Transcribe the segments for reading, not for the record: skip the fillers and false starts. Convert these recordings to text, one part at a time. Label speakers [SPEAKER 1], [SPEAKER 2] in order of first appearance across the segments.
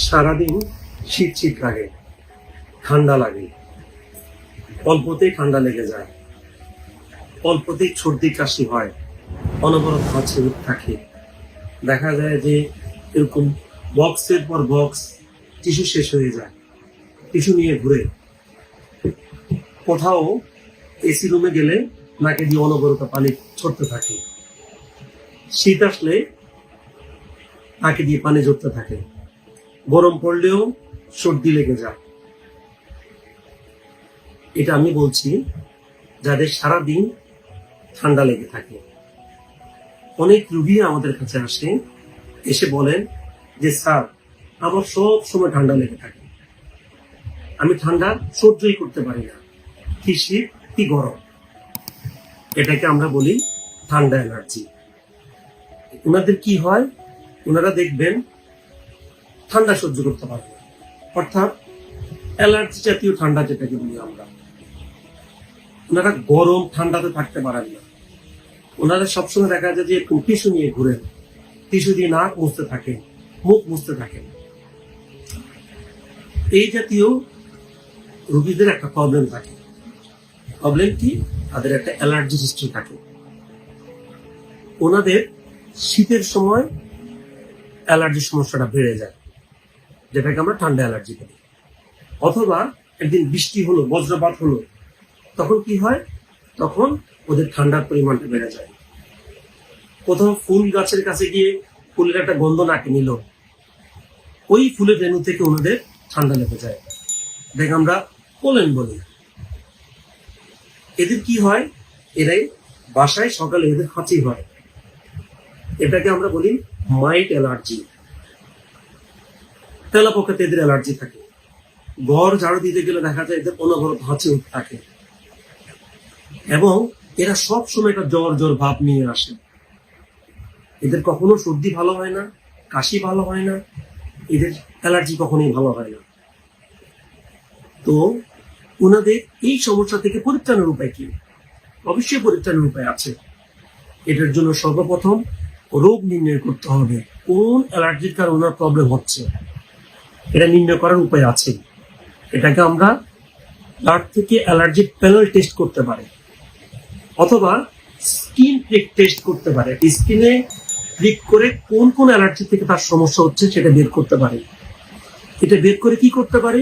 [SPEAKER 1] সারাদিন শীত শীত লাগে, ঠান্ডা লাগে, অল্পতেই ঠান্ডা লেগে যায়, অল্পতেই সর্দি কাশি হয়, অনবরত হাঁচি থাকে। দেখা যায় যে এরকম বক্সের পর বক্স টিস্যু শেষ হয়ে যায়, টিস্যু নিয়ে ঘুরে। কোথাও এসি রুমে গেলে নাকে দিয়ে অনবরত পানি ছড়তে থাকে, শীত আসলে নাকে দিয়ে পানি ঝরতে থাকে, গরম পড়লেও সর্দি লেগে যায়। এটা আমি বলছি যাদের সারাদিন ঠান্ডা লেগে থাকে। অনেক রুগী আমাদের কাছে আসে, এসে বলেন যে স্যার, আমার সব সময় ঠান্ডা লেগে থাকে, আমি ঠান্ডা সহ্যই করতে পারি না, কি শীত কি গরম। এটাকে আমরা বলি ঠান্ডা অ্যালার্জি। ওনাদের কি হয়, ওনারা দেখবেন ঠান্ডা সহ্য করতে পারে না, অর্থাৎ অ্যালার্জি জাতীয় ঠান্ডা যেটাকে বলি আমরা। ওনারা গরম ঠান্ডাতে থাকতে পারেন না। ওনারা সবসময় দেখা যায় যে টিস্যু নিয়ে ঘুরেন, টিস্যু দিয়ে নাক মুছতে থাকেন, মুখ মুছতে থাকেন। এই জাতীয় রোগীদের একটা প্রবলেম থাকে। প্রবলেম কি? তাদের একটা অ্যালার্জি হিস্ট্রি থাকে। ওনাদের শীতের সময় অ্যালার্জির সমস্যাটা বেড়ে যায়, যেটাকে আমরা ঠান্ডা অ্যালার্জি বলি। অথবা একদিন বৃষ্টি হলো, বজ্রপাত হলো, তখন কি হয়? তখন ওদের ঠান্ডার পরিমাণটা বেড়ে যায়। কোথাও ফুল গাছের কাছে গিয়ে ফুলের একটা গন্ধ নাকে নিল, ওই ফুলের রেণু থেকে ওনাদের ঠান্ডা লেগে যায়, দেখ আমরা পোলেন বলি। এদের কি হয়? এরাই বাসায় সকালে এদের হাঁচি হয়, এটাকে আমরা বলি মাইট অ্যালার্জি। তেলাপোকাতে এদের অ্যালার্জি থাকে। ঘর ঝাড়ু দিতে গেলে দেখা যায় এদের অনবরত হাঁচি থাকে, এবং এরা সব সময় একটা জ্বর জ্বর ভাব নিয়ে আসে। এদের কখনো সর্দি ভালো হয় না, কাশি ভালো হয় না, এদের অ্যালার্জি কখনোই ভালো হয় না। তো ওনাদের এই সমস্যা থেকে পরিত্রাণের উপায় কি? অবশ্যই পরিত্রাণের উপায় আছে। এটার জন্য সর্বপ্রথম রোগ নির্ণয় করতে হবে, কোন অ্যালার্জির কারণে ওনার প্রবলেম হচ্ছে, এটা নির্ণয় করার উপায় আছে। এটাকে আমরা ব্লাড থেকে অ্যালার্জি প্যানেল টেস্ট করতে পারি, অথবা স্কিন প্রিক টেস্ট করতে পারে। স্কিনে প্রিক করে কোন কোন অ্যালার্জি থেকে তার সমস্যা হচ্ছে সেটা বের করতে পারে। এটা বের করে কি করতে পারে?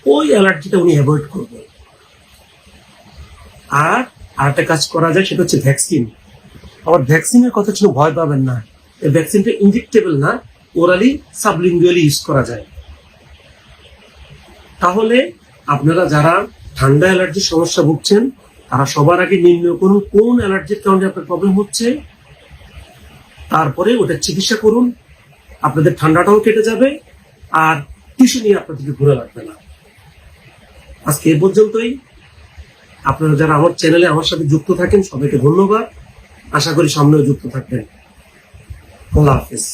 [SPEAKER 1] ওই অ্যালার্জিটা উনি অ্যাভয়েড করবে। আর আরেকটা কাজ করা যায়, সেটা হচ্ছে ভ্যাকসিন। আবার ভ্যাকসিনের কথা ছিল ভয় পাবেন না, এই ভ্যাকসিনটা ইনজেক্টেবল না, ওরালি সাবলিঙ্গুয়ালি ইউজ করা যায়। তাহলে আপনারা যারা ঠান্ডা অ্যালার্জির সমস্যা ভুগছেন, তারা সবার আগে নির্ণয় করুন কোন অ্যালার্জির কারণে আপনার প্রবলেম হচ্ছে, তারপরে ওটা চিকিৎসা করুন। আপনাদের ঠান্ডাটাও কেটে যাবে, আর টিস্যু নিয়ে আপনাদেরকে ঘুরে লাগবে না। আজকে এ পর্যন্তই। আপনারা যারা আমার চ্যানেলে আমার সাথে যুক্ত থাকেন, সবাইকে ধন্যবাদ। আশা করি সামনেও যুক্ত থাকবেন। আল্লাহ হাফেজ।